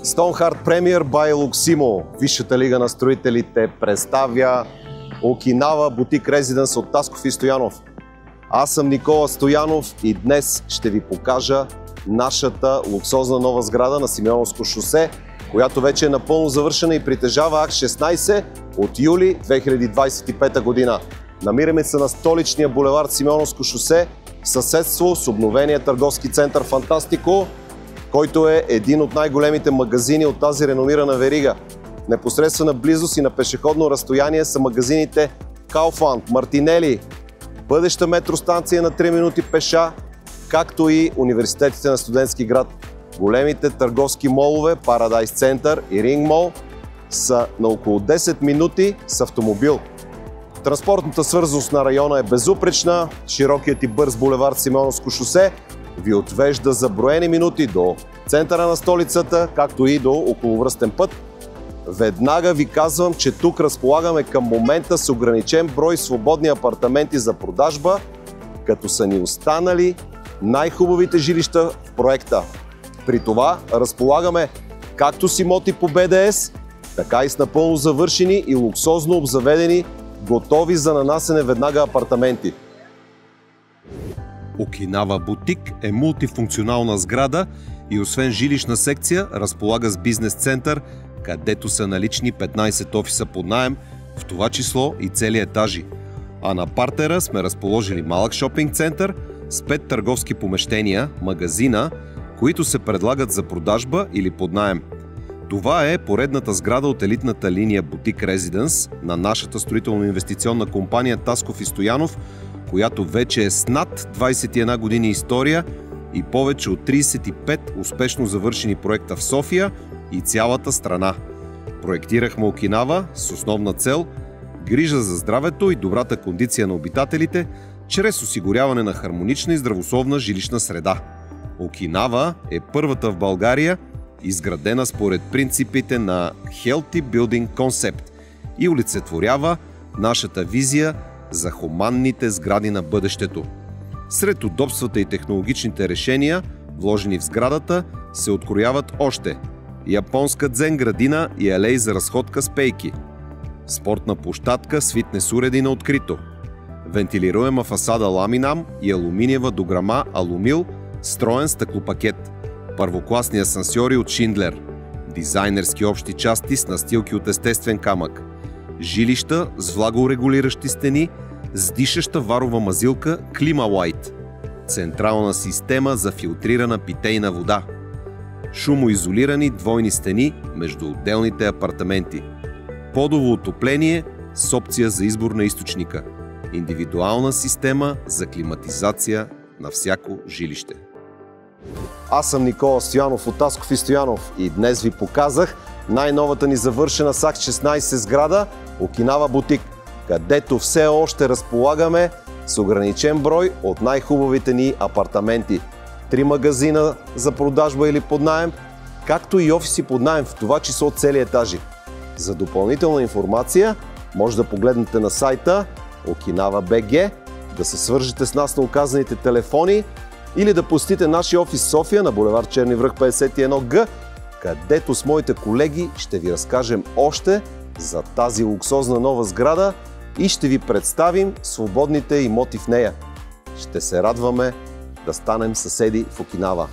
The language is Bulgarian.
Stoneheart Premier by Luximo, Висшата лига на строителите, представя Окинава Бутик Резиденс от Тасков и Стоянов. Аз съм Никола Стоянов и днес ще ви покажа нашата луксозна нова сграда на Симеоновско шосе, която вече е напълно завършена и притежава акт 16 от юли 2025 година. Намираме се на столичния булевард Симеоновско шосе в съседство с обновения търговски център Фантастико, който е един от най-големите магазини от тази реномирана верига. В непосредствена близост и на пешеходно разстояние са магазините Kaufland, Мартинели, бъдеща метростанция на 3 минути пеша, както и университетите на Студентски град. Големите търговски молове Парадайс Център и Ринг Мол са на около 10 минути с автомобил. Транспортната свързаност на района е безупречна. Широкият и бърз булевард Симеоновско шосе ви отвежда за броени минути до центъра на столицата, както и до околовръстен път. Веднага ви казвам, че тук разполагаме към момента с ограничен брой свободни апартаменти за продажба, като са ни останали най-хубавите жилища в проекта. При това разполагаме както с имоти по БДС, така и с напълно завършени и луксозно обзаведени, готови за нанасене веднага апартаменти. Окинава Бутик е мултифункционална сграда и освен жилищна секция разполага с бизнес център, където са налични 15 офиса под наем, в това число и цели етажи. А на партера сме разположили малък шопинг център с 5 търговски помещения, магазина, които се предлагат за продажба или под наем. Това е поредната сграда от елитната линия Бутик Резиденс на нашата строително-инвестиционна компания Тасков и Стоянов, която вече е с над 21 години история и повече от 35 успешно завършени проекта в София и цялата страна. Проектирахме Окинава с основна цел грижа за здравето и добрата кондиция на обитателите чрез осигуряване на хармонична и здравословна жилищна среда. Окинава е първата в България, изградена според принципите на Healthy Building Concept и олицетворява нашата визия за хуманните сгради на бъдещето. Сред удобствата и технологичните решения, вложени в сградата, се открояват още японска дзен градина и алей за разходка с пейки, спортна площадка с фитнес уреди на открито, вентилируема фасада ламинам и алуминиева дограма алумил, строен стъклопакет, първокласни асансьори от Шиндлер, дизайнерски общи части с настилки от естествен камък, жилища с влагорегулиращи стени, с дишаща варова мазилка Climalite, централна система за филтрирана питейна вода, шумоизолирани двойни стени между отделните апартаменти, подово отопление с опция за избор на източника, индивидуална система за климатизация на всяко жилище. Аз съм Никола Стоянов от Тасков и Стоянов и днес ви показах най-новата ни завършена с акт 16 сграда Окинава Бутик, където все още разполагаме с ограничен брой от най-хубавите ни апартаменти. 3 магазина за продажба или под наем, както и офиси под наем, в това число цели етажи. За допълнителна информация може да погледнете на сайта Okinawa.bg, да се свържете с нас на указаните телефони или да посетите нашия офис в София на булевард Черни връх 51Г, където с моите колеги ще ви разкажем още за тази луксозна нова сграда и ще ви представим свободните имоти в нея. Ще се радваме да станем съседи в Окинава.